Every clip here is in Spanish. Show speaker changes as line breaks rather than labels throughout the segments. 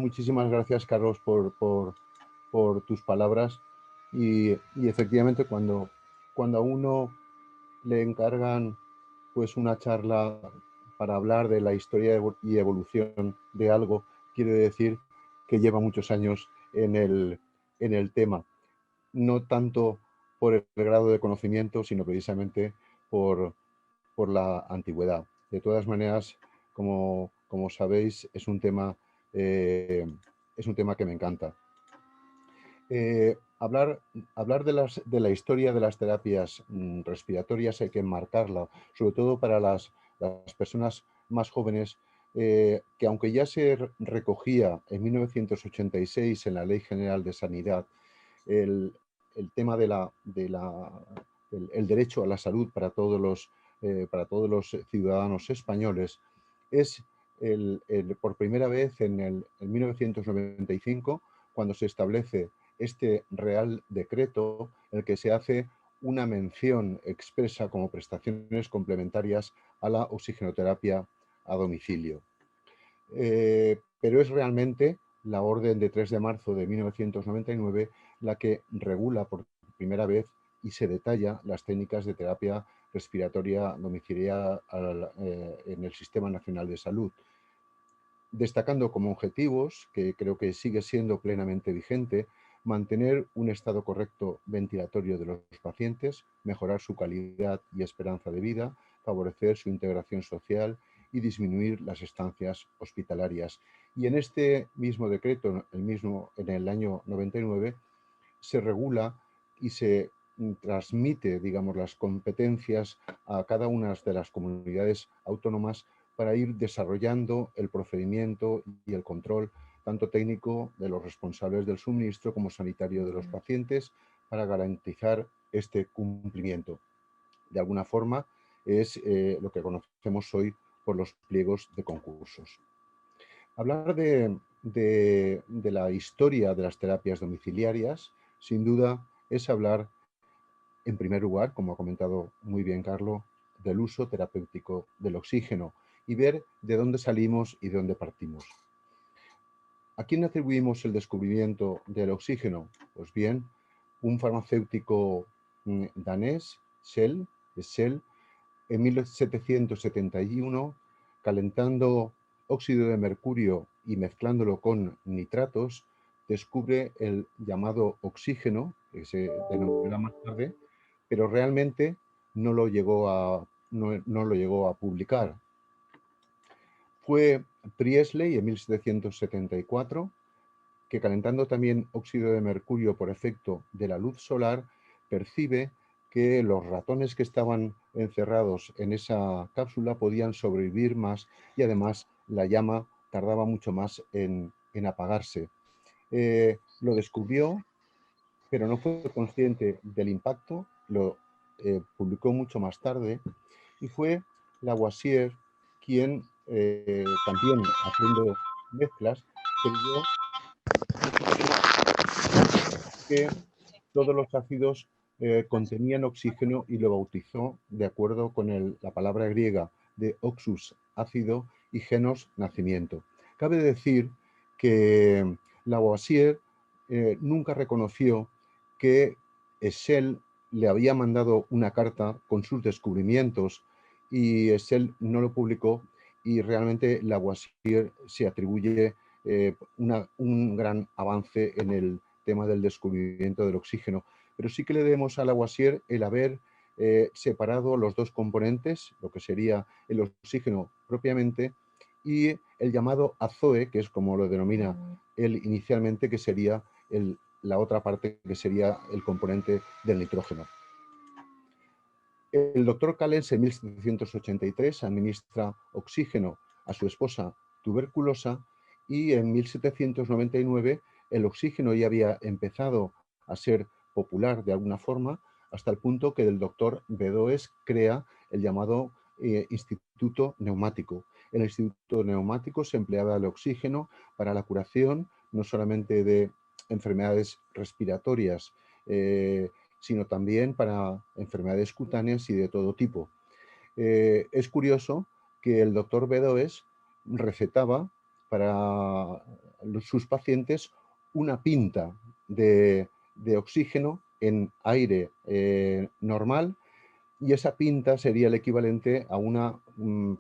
muchísimas gracias, Carlos, por tus palabras. Y efectivamente, cuando a uno le encargan pues una charla para hablar de la historia y evolución de algo, quiere decir que lleva muchos años en el tema, no tanto por el grado de conocimiento, sino precisamente por, por la antigüedad. De todas maneras, como sabéis, es un tema que me encanta. Hablar de la historia de las terapias respiratorias hay que enmarcarla, sobre todo para las personas más jóvenes, que aunque ya se recogía en 1986 en la Ley General de Sanidad el, el tema el derecho a la salud para todos los ciudadanos españoles, es por primera vez en 1995 cuando se establece este Real Decreto en el que se hace una mención expresa como prestaciones complementarias a la oxigenoterapia a domicilio. Pero es realmente la orden de 3 de marzo de 1999 la que regula por primera vez y se detalla las técnicas de terapia respiratoria domiciliaria en el Sistema Nacional de Salud, destacando como objetivos, que creo que sigue siendo plenamente vigente, mantener un estado correcto ventilatorio de los pacientes, mejorar su calidad y esperanza de vida, favorecer su integración social y disminuir las estancias hospitalarias. Y en este mismo decreto, en el año 99, se regula y se transmite, digamos, las competencias a cada una de las comunidades autónomas para ir desarrollando el procedimiento y el control, tanto técnico de los responsables del suministro como sanitario de los pacientes, para garantizar este cumplimiento. De alguna forma es lo que conocemos hoy por los pliegos de concursos. Hablar de la historia de las terapias domiciliarias, sin duda, es hablar, en primer lugar, como ha comentado muy bien Carlos, del uso terapéutico del oxígeno y ver de dónde salimos y de dónde partimos. ¿A quién atribuimos el descubrimiento del oxígeno? Pues bien, un farmacéutico danés, Shell, en 1771, calentando óxido de mercurio y mezclándolo con nitratos, descubre el llamado oxígeno, que se denominará más tarde, pero realmente no lo llegó a publicar. Fue Priestley en 1774 que, calentando también óxido de mercurio por efecto de la luz solar, percibe que los ratones que estaban encerrados en esa cápsula podían sobrevivir más y además la llama tardaba mucho más en apagarse. Lo descubrió, pero no fue consciente del impacto, lo publicó mucho más tarde y fue Lavoisier quien, también haciendo mezclas, creyó que todos los ácidos contenían oxígeno y lo bautizó de acuerdo con la palabra griega de oxus, ácido, y genos, nacimiento. Cabe decir que Lavoisier nunca reconoció que Schell le había mandado una carta con sus descubrimientos y Schell no lo publicó, y realmente Lavoisier se atribuye un gran avance en el tema del descubrimiento del oxígeno, pero sí que le debemos a Lavoisier el haber separado los dos componentes, lo que sería el oxígeno propiamente y el llamado azoe, que es como lo denomina él inicialmente, que sería la otra parte, que sería el componente del nitrógeno. El doctor Callens en 1783 administra oxígeno a su esposa tuberculosa y en 1799 el oxígeno ya había empezado a ser popular de alguna forma, hasta el punto que el doctor Bedoes crea el llamado Instituto Neumático. En el Instituto Neumático se empleaba el oxígeno para la curación no solamente de enfermedades respiratorias, sino también para enfermedades cutáneas y de todo tipo. Es curioso que el doctor Bedoes recetaba para sus pacientes una pinta de oxígeno en aire normal, y esa pinta sería el equivalente a una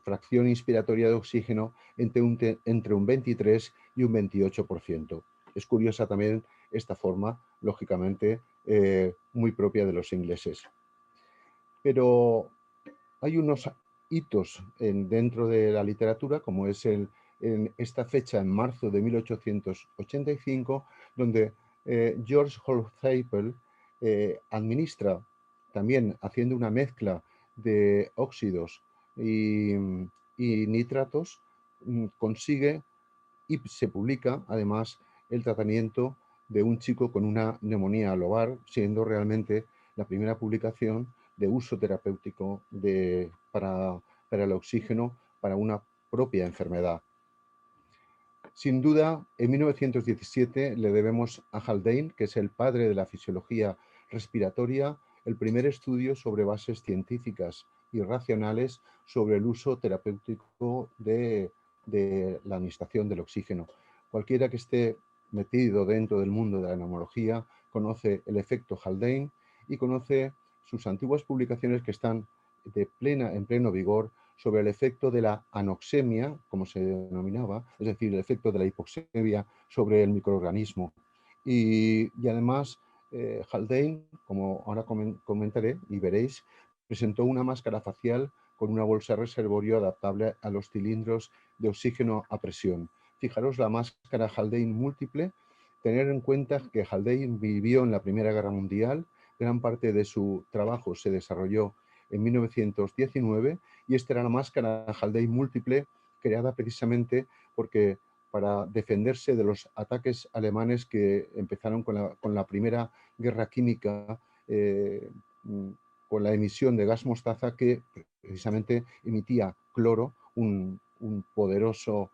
fracción inspiratoria de oxígeno entre un 23 y un 28%. Es curiosa también esta forma, lógicamente, muy propia de los ingleses. Pero hay unos hitos dentro de la literatura, como es en esta fecha, en marzo de 1885, donde George Holthaple administra, también haciendo una mezcla de óxidos y nitratos, consigue y se publica además el tratamiento de un chico con una neumonía lobar, siendo realmente la primera publicación de uso terapéutico para el oxígeno para una propia enfermedad. Sin duda, en 1917 le debemos a Haldane, que es el padre de la fisiología respiratoria, el primer estudio sobre bases científicas y racionales sobre el uso terapéutico de la administración del oxígeno. Cualquiera que esté metido dentro del mundo de la neumología conoce el efecto Haldane y conoce sus antiguas publicaciones que están en pleno vigor sobre el efecto de la anoxemia, como se denominaba, es decir, el efecto de la hipoxemia sobre el microorganismo. Y además, Haldane, como ahora comentaré y veréis, presentó una máscara facial con una bolsa reservorio adaptable a los cilindros de oxígeno a presión. Fijaros la máscara Haldane múltiple. Tener en cuenta que Haldane vivió en la Primera Guerra Mundial, gran parte de su trabajo se desarrolló en 1919, y esta era la máscara Haldane múltiple creada precisamente porque para defenderse de los ataques alemanes que empezaron con la primera guerra química, con la emisión de gas mostaza que precisamente emitía cloro, un poderoso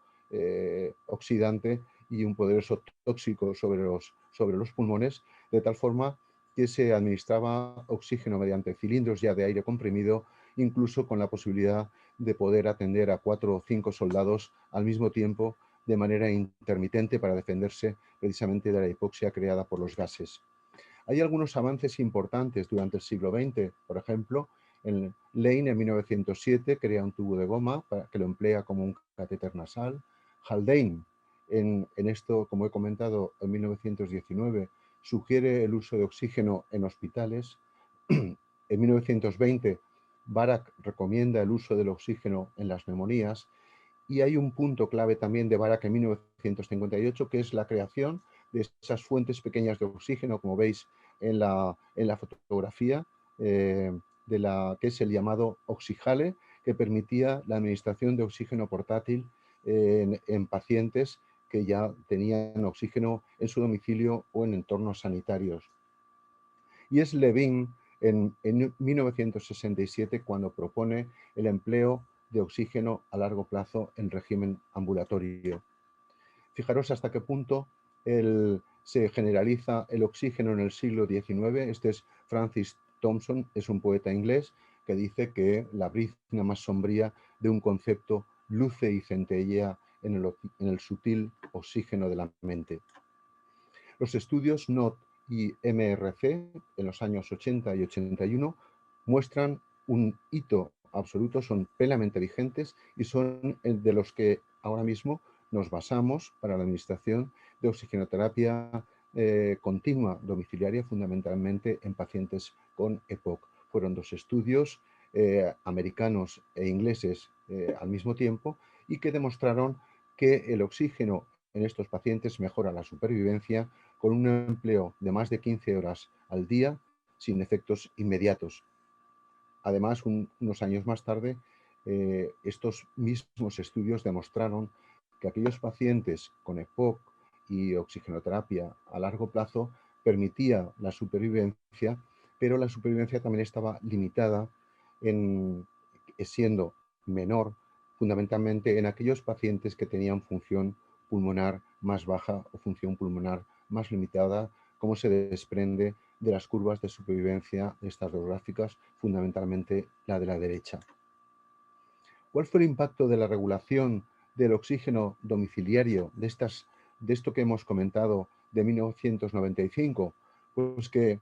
oxidante y un poderoso tóxico sobre los pulmones, de tal forma que se administraba oxígeno mediante cilindros ya de aire comprimido, incluso con la posibilidad de poder atender a 4 o 5 soldados al mismo tiempo de manera intermitente para defenderse precisamente de la hipoxia creada por los gases. Hay algunos avances importantes durante el siglo XX. Por ejemplo, Lane en 1907 crea un tubo de goma que lo emplea como un catéter nasal. Haldane, en esto, como he comentado, en 1919, sugiere el uso de oxígeno en hospitales. En 1920, Barak recomienda el uso del oxígeno en las neumonías. Y hay un punto clave también de Barak en 1958, que es la creación de esas fuentes pequeñas de oxígeno, como veis en la fotografía, que es el llamado Oxijale, que permitía la administración de oxígeno portátil en pacientes que ya tenían oxígeno en su domicilio o en entornos sanitarios. Y es Levin en 1967 cuando propone el empleo de oxígeno a largo plazo en régimen ambulatorio. Fijaros hasta qué punto se generaliza el oxígeno en el siglo XIX. Este es Francis Thompson, es un poeta inglés que dice que la brizna más sombría de un concepto luce y centellea en el sutil oxígeno de la mente. Los estudios NOT y MRC en los años 80 y 81 muestran un hito absoluto, son plenamente vigentes y son de los que ahora mismo nos basamos para la administración de oxigenoterapia continua domiciliaria, fundamentalmente en pacientes con EPOC. Fueron 2 estudios americanos e ingleses al mismo tiempo y que demostraron que el oxígeno en estos pacientes mejora la supervivencia con un empleo de más de 15 horas al día sin efectos inmediatos. Además, unos años más tarde, estos mismos estudios demostraron que aquellos pacientes con EPOC y oxigenoterapia a largo plazo permitía la supervivencia, pero la supervivencia también estaba limitada siendo menor, fundamentalmente en aquellos pacientes que tenían función pulmonar más baja o función pulmonar más limitada, como se desprende de las curvas de supervivencia de estas dos gráficas, fundamentalmente la de la derecha. ¿Cuál fue el impacto de la regulación del oxígeno domiciliario, de estas de esto que hemos comentado de 1995, pues que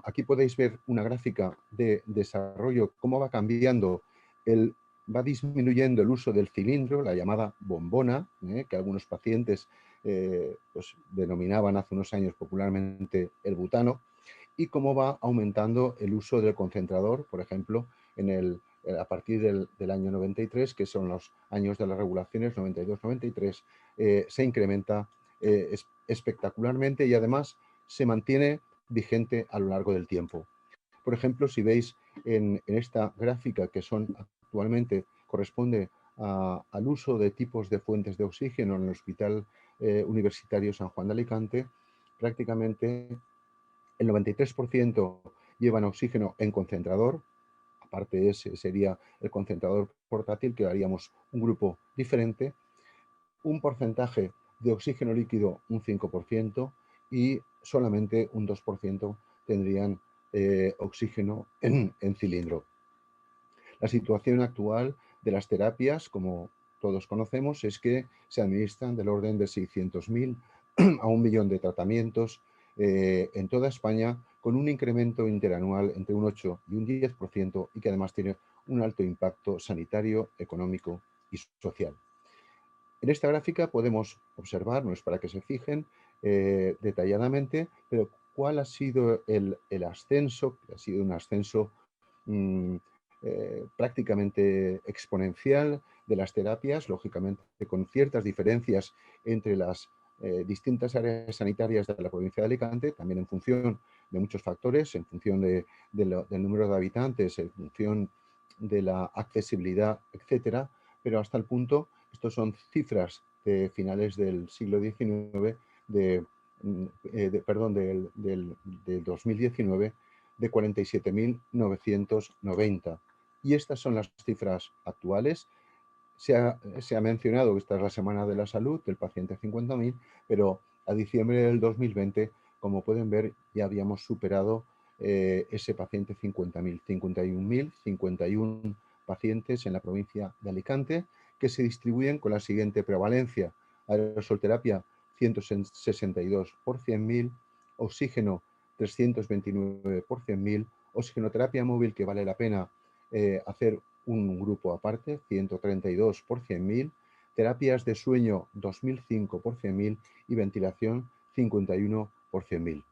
aquí podéis ver una gráfica de desarrollo, cómo va cambiando, va disminuyendo el uso del cilindro, la llamada bombona, que algunos pacientes pues denominaban hace unos años popularmente el butano, y cómo va aumentando el uso del concentrador, por ejemplo, a partir del año 93, que son los años de las regulaciones 92-93, se incrementa espectacularmente y además se mantiene vigente a lo largo del tiempo. Por ejemplo, si veis en esta gráfica que actualmente corresponde al uso de tipos de fuentes de oxígeno en el Hospital Universitario San Juan de Alicante, prácticamente el 93% llevan oxígeno en concentrador, aparte ese sería el concentrador portátil, que haríamos un grupo diferente, un porcentaje de oxígeno líquido un 5% y solamente un 2% tendrían oxígeno en cilindro. La situación actual de las terapias, como todos conocemos, es que se administran del orden de 600.000 a 1 millón de tratamientos en toda España, con un incremento interanual entre un 8 y un 10% y que además tiene un alto impacto sanitario, económico y social. En esta gráfica podemos observar, no es para que se fijen detalladamente, pero cuál ha sido el ascenso, que ha sido un ascenso mm, prácticamente exponencial de las terapias, lógicamente con ciertas diferencias entre las distintas áreas sanitarias de la provincia de Alicante, también en función de muchos factores, en función del número de habitantes, en función de la accesibilidad, etcétera, pero hasta el punto, estos son cifras de finales del siglo XIX, perdón, del 2019, de 47.990. Y estas son las cifras actuales. Se ha mencionado que esta es la Semana de la Salud del paciente 50.000, pero a diciembre del 2020, como pueden ver, ya habíamos superado ese paciente 50.000, 51.051 pacientes en la provincia de Alicante, que se distribuyen con la siguiente prevalencia: aerosolterapia 162 por 100.000, oxígeno 329 por 100.000, oxigenoterapia móvil, que vale la pena hacer un grupo aparte, 132 por 100.000, terapias de sueño 2005 por 100.000 y ventilación 51 por 100.000.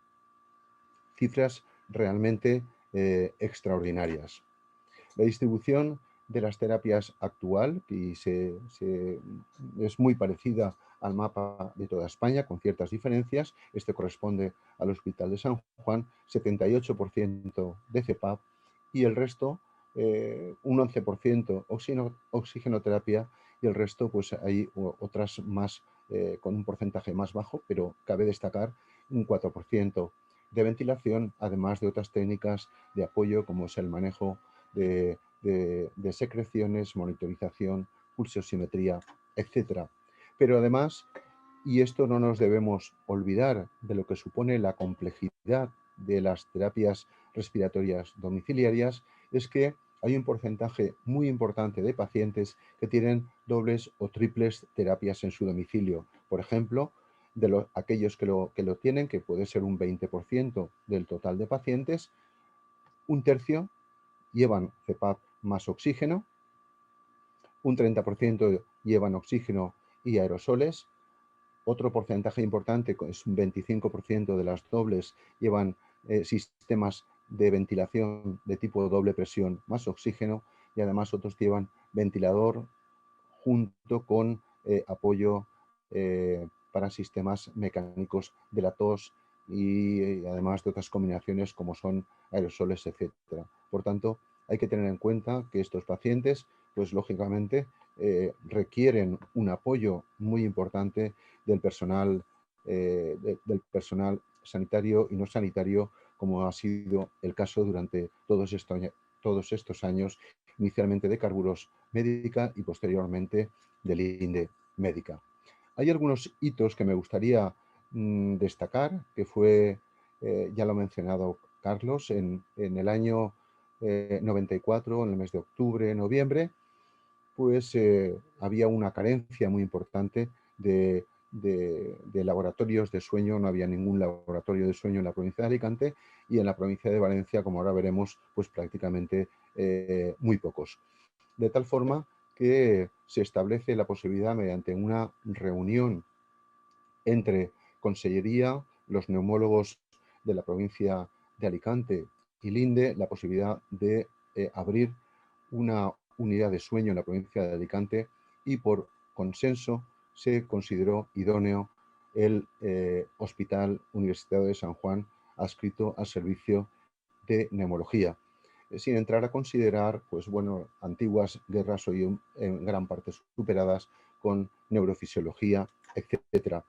Cifras realmente extraordinarias. La distribución de las terapias actual y es muy parecida al mapa de toda España, con ciertas diferencias. Este corresponde al Hospital de San Juan, 78% de CEPAP y el resto, un 11% oxigenoterapia, y el resto pues hay otras más con un porcentaje más bajo, pero cabe destacar un 4% de ventilación, además de otras técnicas de apoyo como es el manejo de secreciones, monitorización, pulsosimetría, etc. Pero además, y esto no nos debemos olvidar de lo que supone la complejidad de las terapias respiratorias domiciliarias, es que hay un porcentaje muy importante de pacientes que tienen dobles o triples terapias en su domicilio. Por ejemplo, de aquellos que lo tienen, que puede ser un 20% del total de pacientes, un tercio llevan CEPAP más oxígeno, un 30% llevan oxígeno y aerosoles, otro porcentaje importante, es un 25% de las dobles, llevan sistemas de ventilación de tipo doble presión más oxígeno, y además otros llevan ventilador junto con apoyo para sistemas mecánicos de la tos y además de otras combinaciones como son aerosoles, etc. Por tanto, hay que tener en cuenta que estos pacientes, pues lógicamente, requieren un apoyo muy importante del personal, sanitario y no sanitario, como ha sido el caso durante todos estos años, inicialmente de Carburos Médica y posteriormente del INDE Médica. Hay algunos hitos que me gustaría destacar, que fue, ya lo ha mencionado Carlos, en el año 94, en el mes de octubre, noviembre, pues había una carencia muy importante de de laboratorios de sueño, no había ningún laboratorio de sueño en la provincia de Alicante, y en la provincia de Valencia, como ahora veremos, pues prácticamente muy pocos. De tal forma que se establece la posibilidad, mediante una reunión entre Consellería, los neumólogos de la provincia de Alicante y Linde, la posibilidad de abrir una unidad de sueño en la provincia de Alicante, y por consenso se consideró idóneo el Hospital Universitario de San Juan, adscrito al servicio de neumología, sin entrar a considerar, pues bueno, antiguas guerras hoy en gran parte superadas con neurofisiología, etcétera.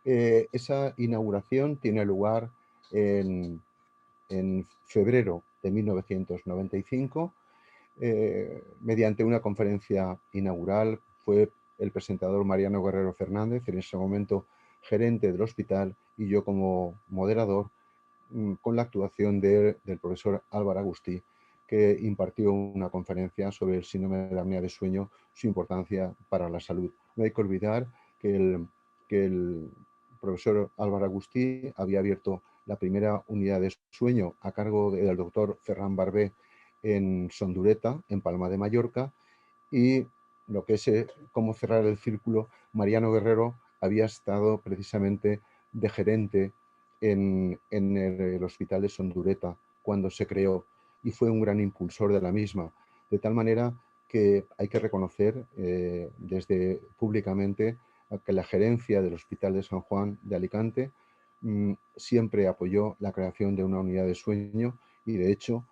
Esa inauguración tiene lugar en, en febrero de 1995, mediante una conferencia inaugural. Fue el presentador Mariano Guerrero Fernández, en ese momento gerente del hospital, y yo como moderador, con la actuación del profesor Álvaro Agustí, que impartió una conferencia sobre el síndrome de la apnea de sueño, su importancia para la salud. No hay que olvidar que el profesor Álvaro Agustí había abierto la primera unidad de sueño a cargo del doctor Ferran Barbé en Sondureta, en Palma de Mallorca, y lo que es cómo cerrar el círculo, Mariano Guerrero había estado precisamente de gerente en el Hospital de Sondureta cuando se creó, y fue un gran impulsor de la misma, de tal manera que hay que reconocer desde públicamente que la gerencia del Hospital de San Juan de Alicante siempre apoyó la creación de una unidad de sueño, y de hecho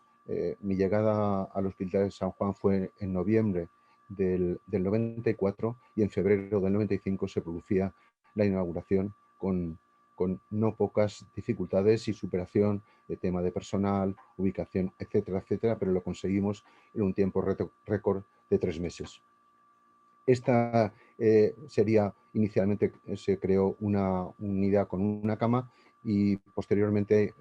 mi llegada al Hospital de San Juan fue en noviembre del 94, y en febrero del 95 se producía la inauguración con no pocas dificultades y superación de tema de personal, ubicación, etcétera, etcétera, pero lo conseguimos en un tiempo récord de 3 meses. Esta sería, inicialmente se creó una unidad con una cama, y posteriormente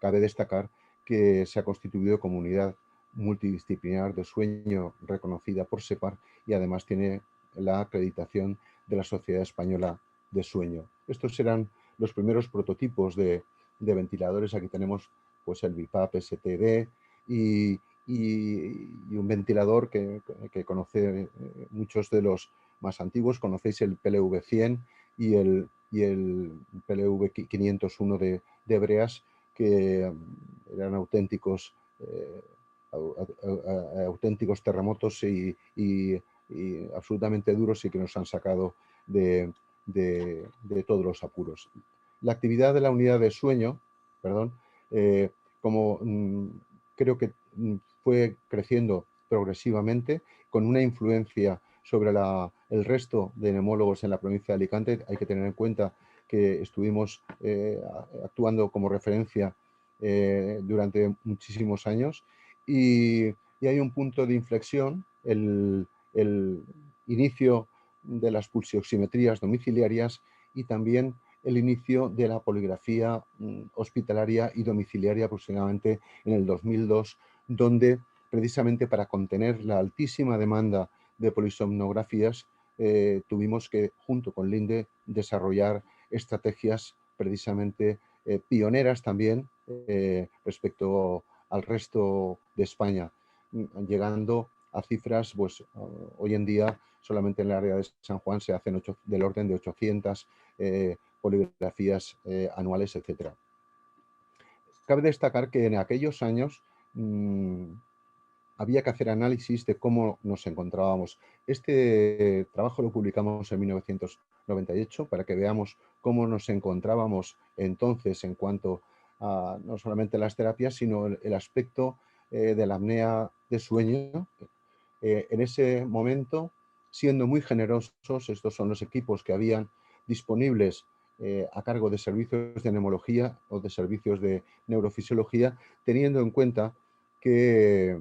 cabe destacar que se ha constituido como unidad multidisciplinar de sueño reconocida por SEPAR, y además tiene la acreditación de la Sociedad Española de Sueño. Estos serán los primeros prototipos de ventiladores. Aquí tenemos pues el BiPAP STD y un ventilador que conoce muchos de los más antiguos. Conocéis el PLV-100 y el PLV-501 de Breas, que eran auténticos terremotos y absolutamente duros, y que nos han sacado de todos los apuros. La actividad de la unidad de sueño, perdón, como creo que fue creciendo progresivamente, con una influencia sobre el resto de neumólogos en la provincia de Alicante. Hay que tener en cuenta que estuvimos actuando como referencia durante muchísimos años, y hay un punto de inflexión, el inicio de las pulsioximetrías domiciliarias, y también el inicio de la poligrafía hospitalaria y domiciliaria, aproximadamente en el 2002, donde precisamente para contener la altísima demanda de polisomnografías tuvimos que, junto con Linde, desarrollar estrategias precisamente pioneras también respecto al resto de España, llegando a cifras, pues hoy en día solamente en el área de San Juan se hacen del orden de 800 poligrafías anuales, etc. Cabe destacar que en aquellos años había que hacer análisis de cómo nos encontrábamos. Este trabajo lo publicamos en 1998 para que veamos cómo nos encontrábamos entonces en cuanto a no solamente las terapias, sino el aspecto de la apnea de sueño. En ese momento, siendo muy generosos, estos son los equipos que habían disponibles a cargo de servicios de neumología o de servicios de neurofisiología, teniendo en cuenta que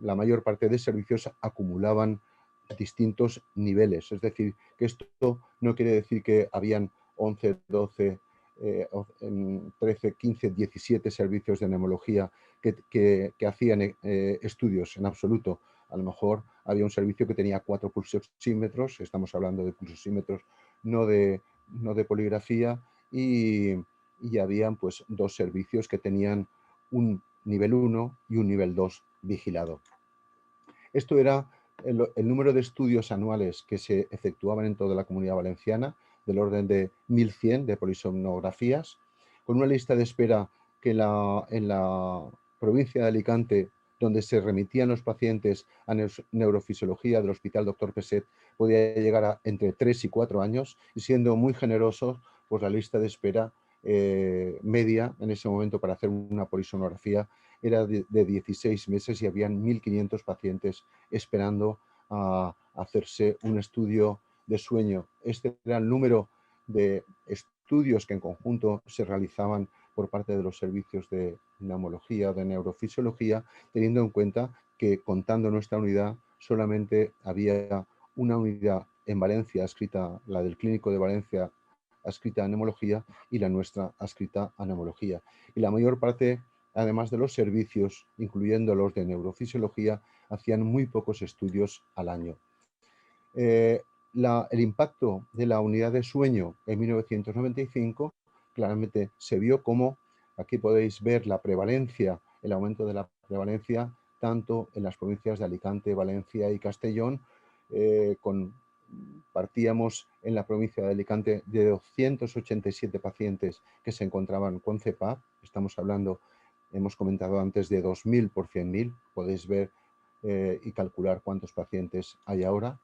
la mayor parte de servicios acumulaban distintos niveles. Es decir, que esto no quiere decir que habían 11, 12, 13, 15, 17 servicios de neumología que hacían estudios, en absoluto. A lo mejor había un servicio que tenía 4 pulsioxímetros, estamos hablando de pulsioxímetros no de poligrafía, y habían pues 2 servicios que tenían un nivel 1 y un nivel 2 vigilado. Esto era el número de estudios anuales que se efectuaban en toda la Comunidad Valenciana, del orden de 1.100 de polisomnografías, con una lista de espera que en la provincia de Alicante, donde se remitían los pacientes a neurofisiología del Hospital Dr. Peset, podía llegar a entre 3 y 4 años, y siendo muy generosos, pues la lista de espera media en ese momento para hacer una polisomnografía era de 16 meses, y habían 1.500 pacientes esperando a hacerse un estudio de sueño. Este era el número de estudios que en conjunto se realizaban por parte de los servicios de neumología o de neurofisiología, teniendo en cuenta que, contando nuestra unidad, solamente había una unidad en Valencia adscrita, la del Clínico de Valencia, adscrita a neumología, y la nuestra adscrita a neumología. Y la mayor parte, además de los servicios, incluyendo los de neurofisiología, hacían muy pocos estudios al año. El impacto de la unidad de sueño en 1995 claramente se vio como, aquí podéis ver la prevalencia, el aumento de la prevalencia, tanto en las provincias de Alicante, Valencia y Castellón. Partíamos en la provincia de Alicante de 287 pacientes que se encontraban con CEPAP. Estamos hablando, hemos comentado antes, de 2.000 por 100.000. Podéis ver y calcular cuántos pacientes hay ahora.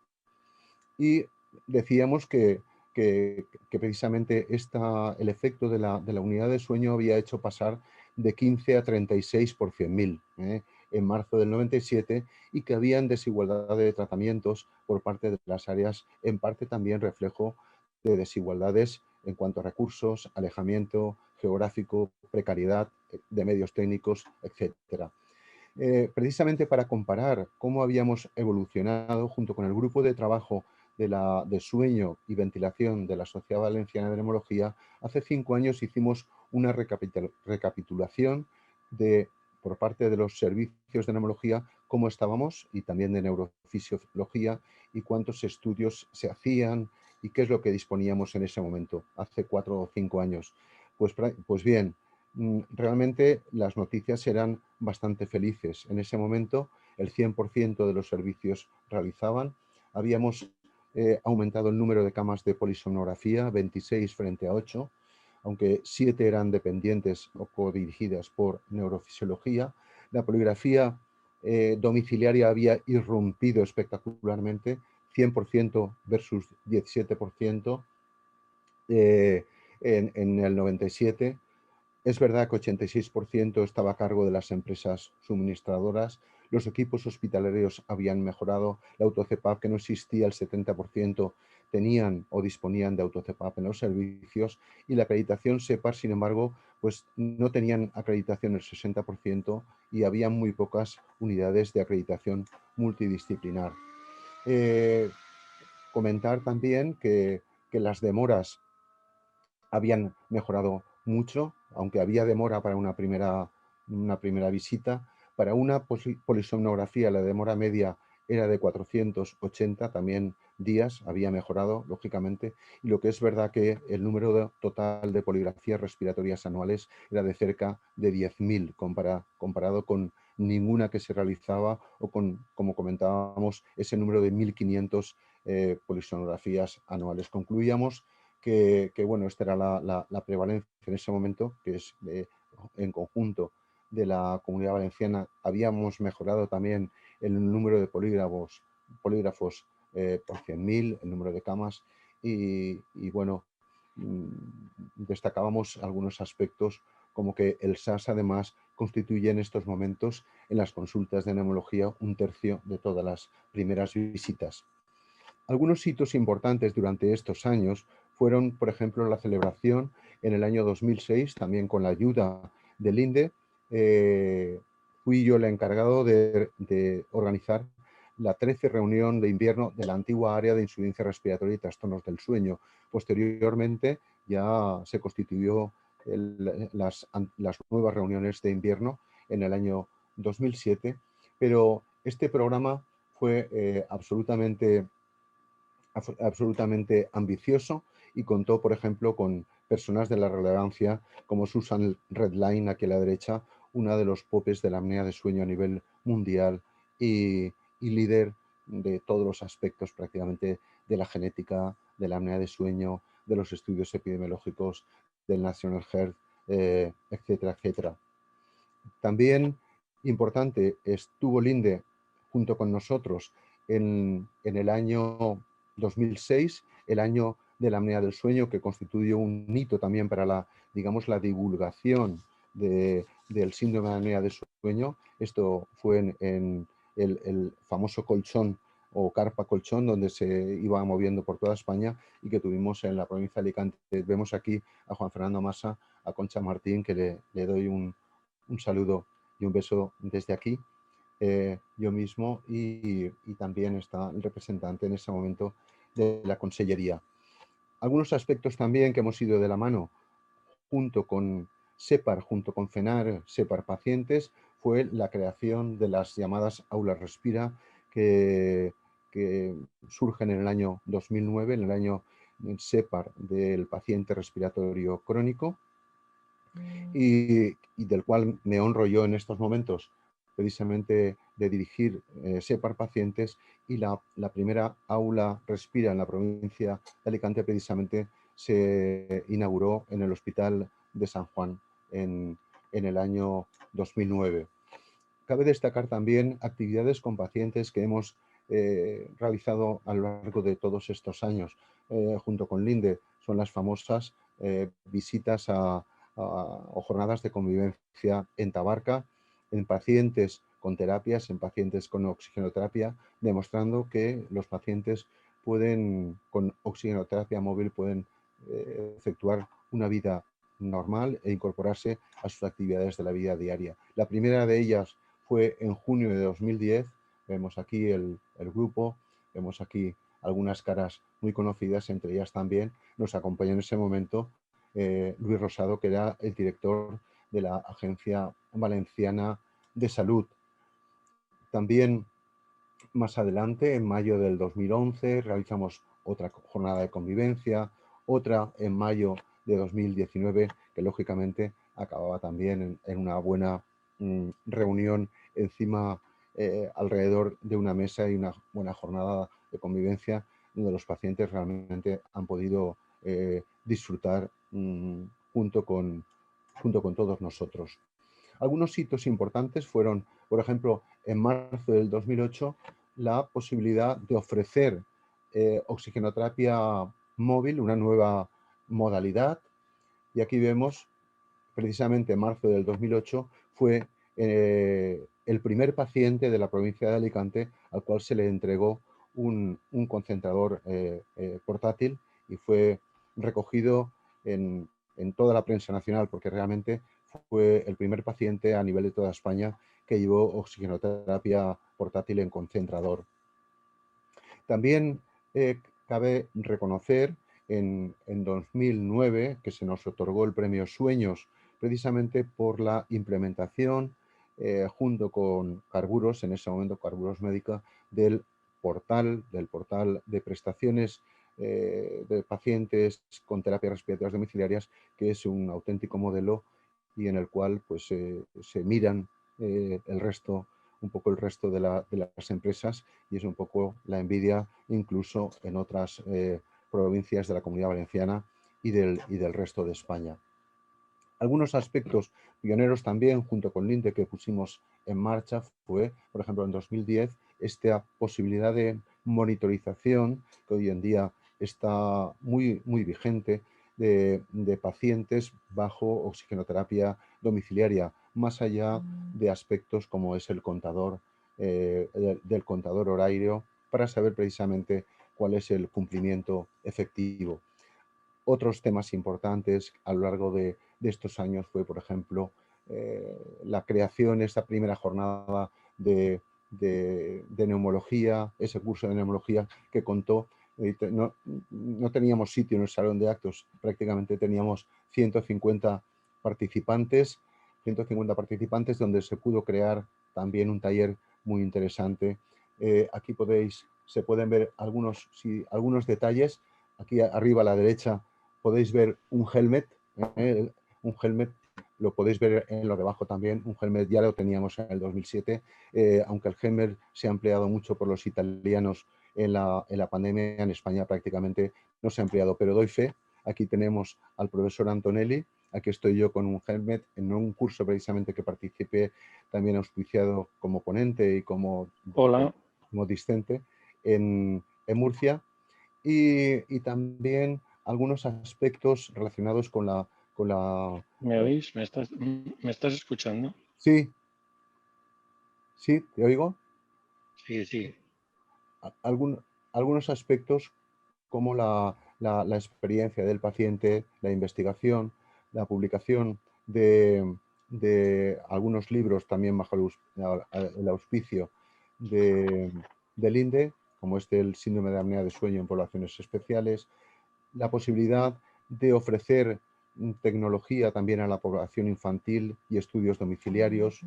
Y decíamos que precisamente el efecto de la unidad de sueño había hecho pasar de 15 a 36 por 100.000 en marzo del 97, y que habían desigualdad de tratamientos por parte de las áreas, en parte también reflejo de desigualdades en cuanto a recursos, alejamiento geográfico, precariedad de medios técnicos, etc. Precisamente para comparar cómo habíamos evolucionado junto con el grupo de trabajo de sueño y ventilación de la Sociedad Valenciana de Neumología, hace 5 años hicimos una recapitulación por parte de los servicios de neumología, cómo estábamos, y también de neurofisiología, y cuántos estudios se hacían y qué es lo que disponíamos en ese momento, hace 4 o 5 años. Pues bien, realmente las noticias eran bastante felices. En ese momento el 100% de los servicios realizaban. Habíamos aumentado el número de camas de polisomnografía, 26 frente a 8, aunque 7 eran dependientes o codirigidas por neurofisiología. La poligrafía domiciliaria había irrumpido espectacularmente, 100% versus 17% en el 97. Es verdad que 86% estaba a cargo de las empresas suministradoras. Los equipos hospitalarios habían mejorado. La autocepap, que no existía, el 70% tenían o disponían de autocepap en los servicios. Y la acreditación SEPAR, sin embargo, pues no tenían acreditación el 60%, y había muy pocas unidades de acreditación multidisciplinar. Comentar también que las demoras habían mejorado mucho, aunque había demora para una primera visita. Para una polisomnografía la demora media era de 480 también días, había mejorado, lógicamente, y lo que es verdad que el número total de poligrafías respiratorias anuales era de cerca de 10.000, comparado con ninguna que se realizaba, o con, como comentábamos, ese número de 1.500 polisomnografías anuales. Concluíamos bueno, esta era la prevalencia en ese momento, que es en conjunto de la Comunidad Valenciana. Habíamos mejorado también el número de polígrafos por 100.000, el número de camas, y bueno, destacábamos algunos aspectos, como que el SAS además constituye en estos momentos en las consultas de neumología 1/3 de todas las primeras visitas. Algunos hitos importantes durante estos años fueron, por ejemplo, la celebración en el año 2006, también con la ayuda del INDE. Fui yo el encargado de organizar la 13 reunión de invierno de la antigua área de insuficiencia respiratoria y trastornos del sueño. Posteriormente ya se constituyó las nuevas reuniones de invierno en el año 2007, pero este programa fue absolutamente absolutamente ambicioso y contó, por ejemplo, con personas de la relevancia como Susan Redline, aquí a la derecha, una de los popes de la apnea de sueño a nivel mundial y líder de todos los aspectos prácticamente de la genética, de la apnea de sueño, de los estudios epidemiológicos, del National Health, etcétera, etcétera. También importante, estuvo Linde junto con nosotros en el año 2006, el año de la apnea del sueño, que constituyó un hito también para la, digamos, la divulgación del síndrome de apnea del sueño. Esto fue en el famoso colchón o carpa colchón, donde se iba moviendo por toda España y que tuvimos en la provincia de Alicante. Vemos aquí a Juan Fernando Massa, a Concha Martín, que le doy un saludo y un beso desde aquí, yo mismo, y también está el representante en ese momento de la Consellería. Algunos aspectos también que hemos ido de la mano junto con SEPAR, junto con FENAR, SEPAR Pacientes, fue la creación de las llamadas aulas Respira, que surgen en el año 2009, en el año SEPAR del paciente respiratorio crónico, y del cual me honro yo en estos momentos precisamente de dirigir SEPAR Pacientes, y la primera aula Respira en la provincia de Alicante precisamente se inauguró en el Hospital de San Juan en el año 2009. Cabe destacar también actividades con pacientes que hemos realizado a lo largo de todos estos años, junto con Linde. Son las famosas visitas o jornadas de convivencia en Tabarca, en pacientes con terapias, en pacientes con oxigenoterapia, demostrando que los pacientes pueden, con oxigenoterapia móvil, pueden efectuar una vida normal e incorporarse a sus actividades de la vida diaria. La primera de ellas fue en junio de 2010. Vemos aquí el grupo, vemos aquí algunas caras muy conocidas, entre ellas también nos acompañó en ese momento Luis Rosado, que era el director de la Agencia Valenciana de Salud. También más adelante, en mayo del 2011, realizamos otra jornada de convivencia, otra en mayo de 2019, que lógicamente acababa también en una buena reunión encima, alrededor de una mesa, y una buena jornada de convivencia donde los pacientes realmente han podido disfrutar junto con todos nosotros. Algunos hitos importantes fueron, por ejemplo, en marzo del 2008, la posibilidad de ofrecer oxigenoterapia móvil, una nueva modalidad. Y aquí vemos, precisamente en marzo del 2008, fue el primer paciente de la provincia de Alicante al cual se le entregó un concentrador portátil, y fue recogido en toda la prensa nacional, porque realmente fue el primer paciente a nivel de toda España que llevó oxigenoterapia portátil en concentrador. También cabe reconocer en 2009 que se nos otorgó el premio Sueños, precisamente por la implementación, junto con Carburos, en ese momento Carburos Médica, del portal de prestaciones de pacientes con terapias respiratorias domiciliarias, que es un auténtico modelo y en el cual pues, se miran el resto, un poco el resto de las empresas, y es un poco la envidia incluso en otras provincias de la Comunidad Valenciana y del resto de España. Algunos aspectos pioneros también, junto con Linde, que pusimos en marcha fue, por ejemplo, en 2010, esta posibilidad de monitorización que hoy en día está muy, muy vigente, de pacientes bajo oxigenoterapia domiciliaria, más allá de aspectos como es el contador, del contador horario, para saber precisamente cuál es el cumplimiento efectivo. Otros temas importantes a lo largo de estos años fue, por ejemplo, la creación, esta primera jornada de neumología, ese curso de neumología que contó, no teníamos sitio en el salón de actos, prácticamente teníamos 150 participantes, 150 participantes, donde se pudo crear también un taller muy interesante. Aquí podéis se pueden ver algunos detalles. Aquí arriba a la derecha podéis ver un helmet, un helmet, lo podéis ver en lo de abajo también, un helmet ya lo teníamos en el 2007, aunque el helmet se ha empleado mucho por los italianos en la pandemia, en España prácticamente no se ha empleado, pero doy fe. Aquí tenemos al profesor Antonelli, aquí estoy yo con un helmet en un curso precisamente que participé, también auspiciado como ponente y como
Hola,
discente en Murcia, y también algunos aspectos relacionados con la...
¿me oís? ¿Me estás escuchando?
Sí, sí, te oigo.
Sí, sí.
Algún- algunos aspectos como la experiencia del paciente, la investigación, la publicación de algunos libros también bajo el auspicio de, del INDE, como este el síndrome de apnea de sueño en poblaciones especiales, la posibilidad de ofrecer tecnología también a la población infantil y estudios domiciliarios,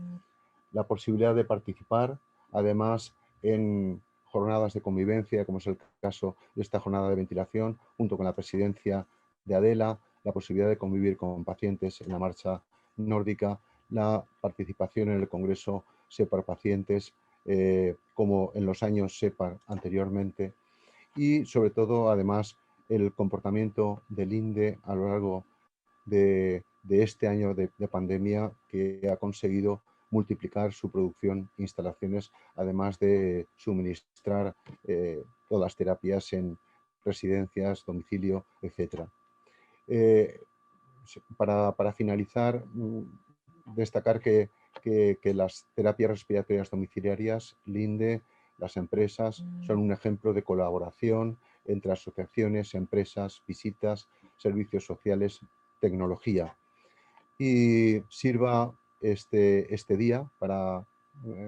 la posibilidad de participar, además, en jornadas de convivencia, como es el caso de esta jornada de ventilación, junto con la presidencia de Adela, la posibilidad de convivir con pacientes en la marcha nórdica, la participación en el Congreso SEPAR Pacientes, como en los años SEPAR anteriormente, y sobre todo, además, el comportamiento del INDE a lo largo de este año de pandemia, que ha conseguido multiplicar su producción e instalaciones, además de suministrar todas las terapias en residencias, domicilio, etc. Eh, para finalizar, destacar que las terapias respiratorias domiciliarias, LINDE, las empresas, son un ejemplo de colaboración entre asociaciones, empresas, visitas, servicios sociales, tecnología. Y sirva este día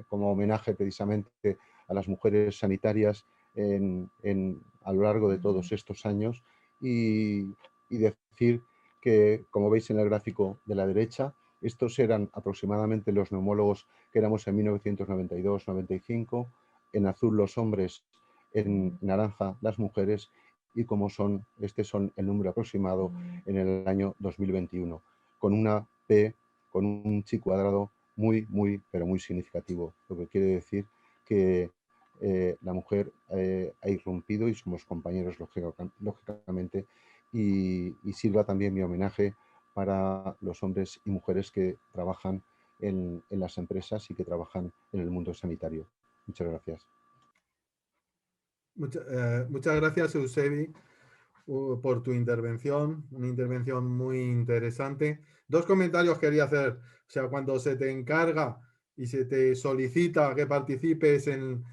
como homenaje precisamente a las mujeres sanitarias a lo largo de todos estos años, y decir que, como veis en el gráfico de la derecha, estos eran aproximadamente los neumólogos que éramos en 1992-95, en azul los hombres, en naranja las mujeres, y como son el número aproximado en el año 2021, con una P, con un chi cuadrado muy, pero muy significativo, lo que quiere decir que la mujer ha irrumpido y somos compañeros lógicamente, y sirva también mi homenaje para los hombres y mujeres que trabajan en las empresas y que trabajan en el mundo sanitario. Muchas gracias.
Muchas gracias, Eusebi, por tu intervención, una intervención muy interesante. Dos comentarios quería hacer. O sea, cuando se te encarga y se te solicita que participes en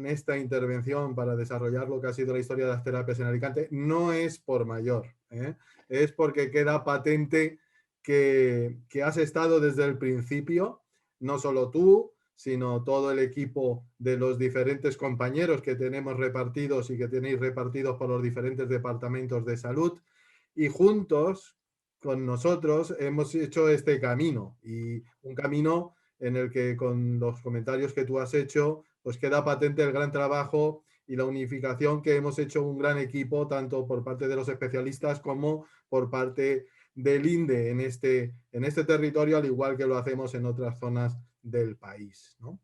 esta intervención para desarrollar lo que ha sido la historia de las terapias en Alicante, no es por mayor, ¿eh? Es porque queda patente que has estado desde el principio, no solo tú, sino todo el equipo de los diferentes compañeros que tenemos repartidos y que tenéis repartidos por los diferentes departamentos de salud, y juntos con nosotros hemos hecho este camino, y un camino en el que, con los comentarios que tú has hecho, pues queda patente el gran trabajo y la unificación que hemos hecho un gran equipo, tanto por parte de los especialistas como por parte del INDE en este territorio, al igual que lo hacemos en otras zonas del país, ¿no?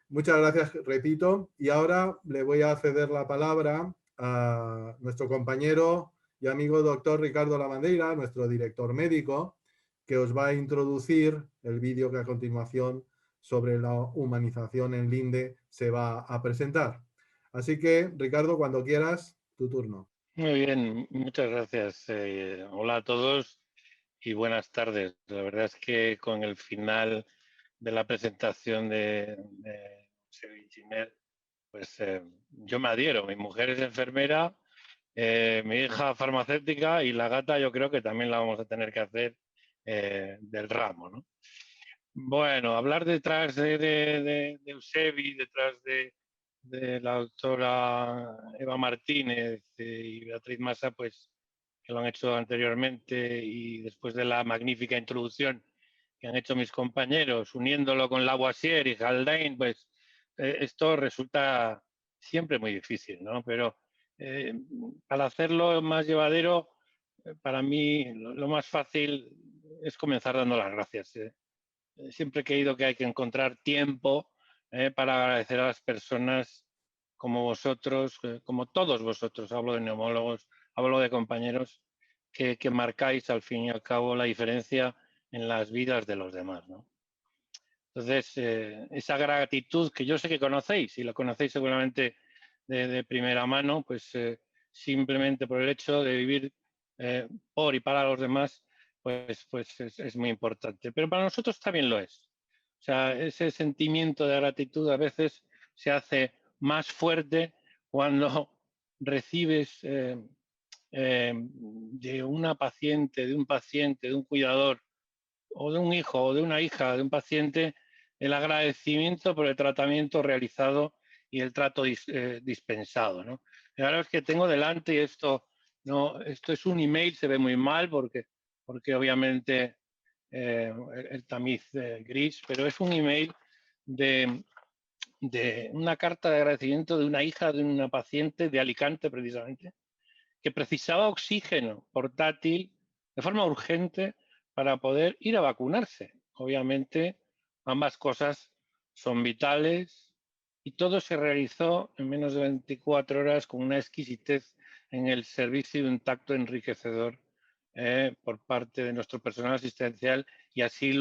Muchas gracias, repito, y ahora le voy a ceder la palabra a nuestro compañero y amigo doctor Ricardo Lavandeira, nuestro director médico, que os va a introducir el vídeo que a continuación, sobre la humanización en Linde, se va a presentar. Así que, Ricardo, cuando quieras, tu turno.
Muy bien, muchas gracias. Hola a todos y buenas tardes. La verdad es que con el final de la presentación de José Giner, pues yo me adhiero. Mi mujer es enfermera, mi hija farmacéutica, y la gata yo creo que también la vamos a tener que hacer del ramo, ¿no? Bueno, hablar detrás de Eusebi, detrás de la doctora Eva Martínez y Beatriz Massa, pues que lo han hecho anteriormente, y después de la magnífica introducción que han hecho mis compañeros, uniéndolo con Lavoisier y Haldane, pues esto resulta siempre muy difícil, ¿no? Pero para hacerlo más llevadero, para mí lo más fácil es comenzar dando las gracias. Siempre he creído que hay que encontrar tiempo para agradecer a las personas como vosotros, como todos vosotros, hablo de neumólogos, hablo de compañeros, que marcáis al fin y al cabo la diferencia en las vidas de los demás, ¿no? Entonces, esa gratitud que yo sé que conocéis, y la conocéis seguramente de primera mano, pues simplemente por el hecho de vivir por y para los demás, pues es muy importante. Pero para nosotros también lo es. O sea, ese sentimiento de gratitud a veces se hace más fuerte cuando recibes de una paciente, de un paciente, de un cuidador, o de un hijo o de una hija de un paciente, el agradecimiento por el tratamiento realizado y el trato dispensado, ¿no? Y ahora es que tengo delante, y esto, no, esto es un email, se ve muy mal porque obviamente el tamiz gris, pero es un email de una carta de agradecimiento de una hija de una paciente de Alicante, precisamente, que precisaba oxígeno portátil de forma urgente para poder ir a vacunarse. Obviamente, ambas cosas son vitales y todo se realizó en menos de 24 horas con una exquisitez en el servicio y un tacto enriquecedor por parte de nuestro personal asistencial, y así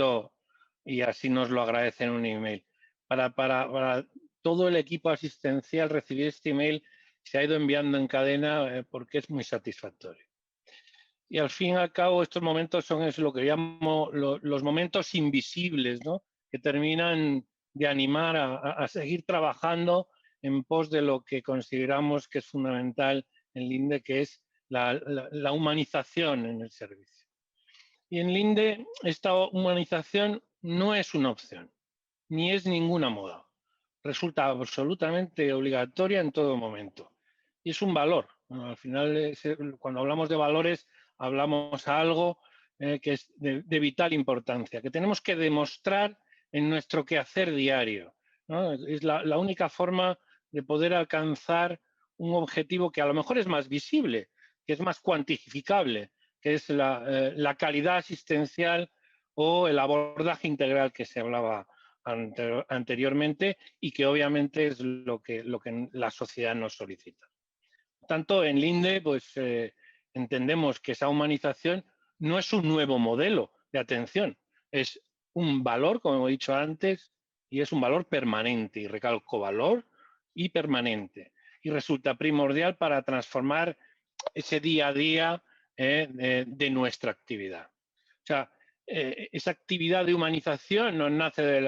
nos lo agradecen en un email. Para todo el equipo asistencial, recibir este email se ha ido enviando en cadena porque es muy satisfactorio. Y al fin y al cabo estos momentos son lo que llamo los momentos invisibles, ¿no? Que terminan de animar a seguir trabajando en pos de lo que consideramos que es fundamental en Linde, que es la humanización en el servicio. Y en Linde esta humanización no es una opción, ni es ninguna moda. Resulta absolutamente obligatoria en todo momento. Y es un valor. Bueno, al final, cuando hablamos de valores, hablamos de algo que es de vital importancia, que tenemos que demostrar en nuestro quehacer diario, ¿no? Es la única forma de poder alcanzar un objetivo que a lo mejor es más visible, que es más cuantificable, que es la calidad asistencial o el abordaje integral que se hablaba anteriormente, y que obviamente es lo que la sociedad nos solicita. Por tanto, en Linde pues, entendemos que esa humanización no es un nuevo modelo de atención, es un valor, como he dicho antes, y es un valor permanente, y recalco valor y permanente, y resulta primordial para transformar ese día a día de nuestra actividad. O sea, esa actividad de humanización no nace de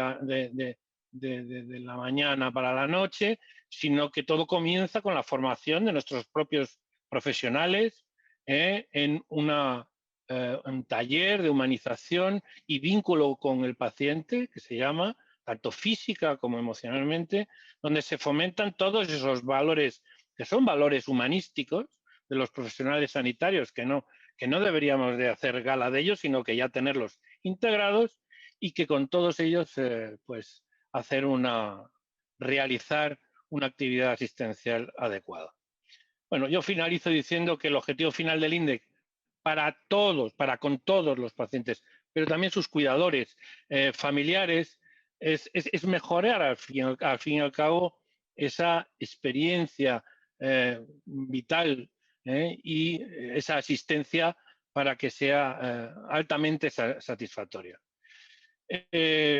la mañana para la noche, sino que todo comienza con la formación de nuestros propios profesionales en un taller de humanización y vínculo con el paciente, que se llama, tanto física como emocionalmente, donde se fomentan todos esos valores, que son valores humanísticos de los profesionales sanitarios, que no deberíamos de hacer gala de ellos, sino que ya tenerlos integrados, y que con todos ellos pues realizar una actividad asistencial adecuada. Bueno, yo finalizo diciendo que el objetivo final del INDEC con todos los pacientes, pero también sus cuidadores, familiares, es mejorar al fin y al cabo esa experiencia vital y esa asistencia para que sea altamente satisfactoria.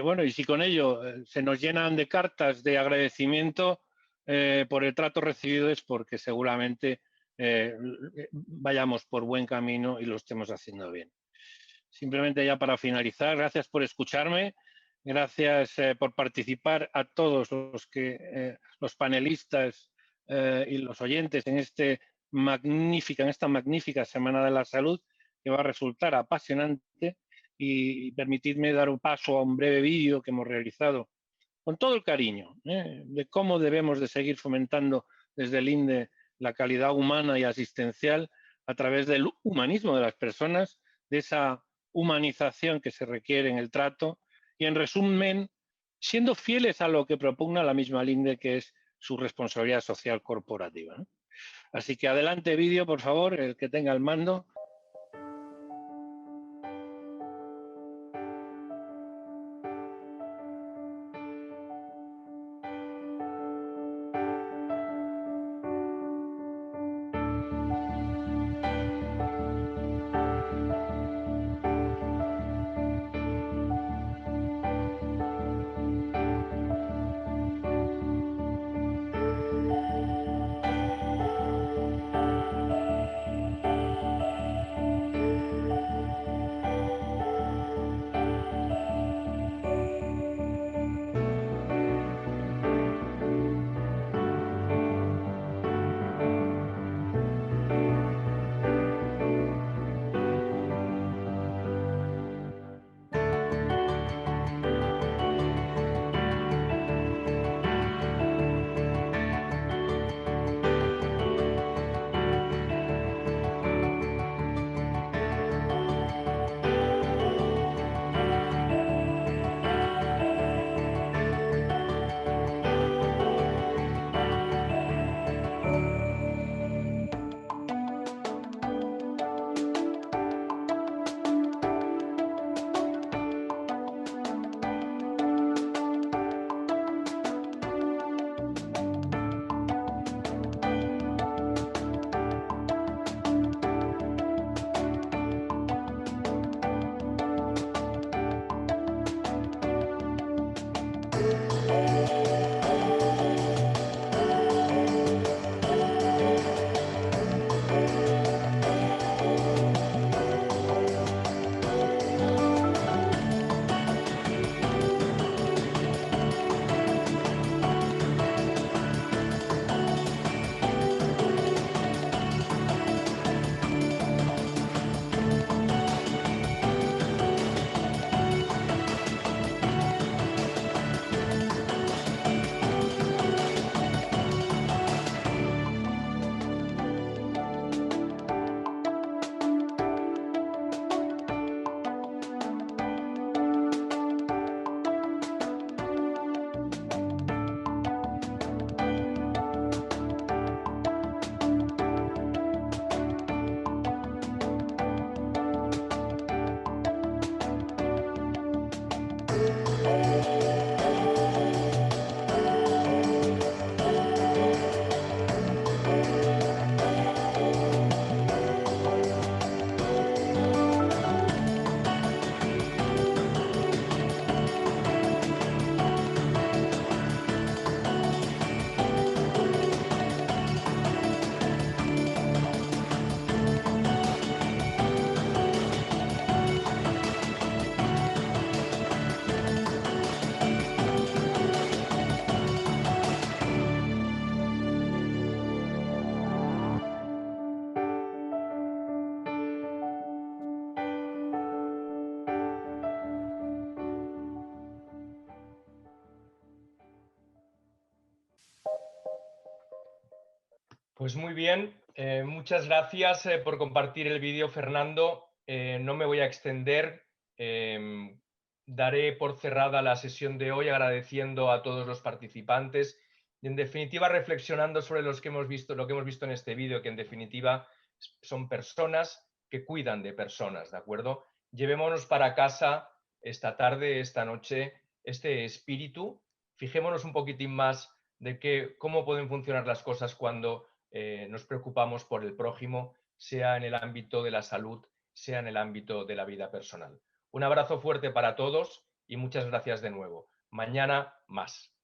Bueno, y si con ello se nos llenan de cartas de agradecimiento por el trato recibido, es porque seguramente vayamos por buen camino y lo estemos haciendo bien. Simplemente ya para finalizar, gracias por escucharme, gracias por participar a todos los panelistas y los oyentes en esta magnífica Semana de la Salud, que va a resultar apasionante. Y permitidme dar un paso a un breve vídeo que hemos realizado con todo el cariño de cómo debemos de seguir fomentando desde el INDE la calidad humana y asistencial a través del humanismo de las personas, de esa humanización que se requiere en el trato, y en resumen, siendo fieles a lo que propugna la misma INDE, que es su responsabilidad social corporativa, ¿no? Así que adelante vídeo, por favor, el que tenga el mando.
Pues muy bien, muchas gracias por compartir el vídeo, Fernando. No me voy a extender, daré por cerrada la sesión de hoy agradeciendo a todos los participantes y en definitiva reflexionando sobre lo que hemos visto en este vídeo, que en definitiva son personas que cuidan de personas, ¿de acuerdo? Llevémonos para casa esta tarde, esta noche, este espíritu, fijémonos un poquitín más de cómo pueden funcionar las cosas cuando nos preocupamos por el prójimo, sea en el ámbito de la salud, sea en el ámbito de la vida personal. Un abrazo fuerte para todos y muchas gracias de nuevo. Mañana más.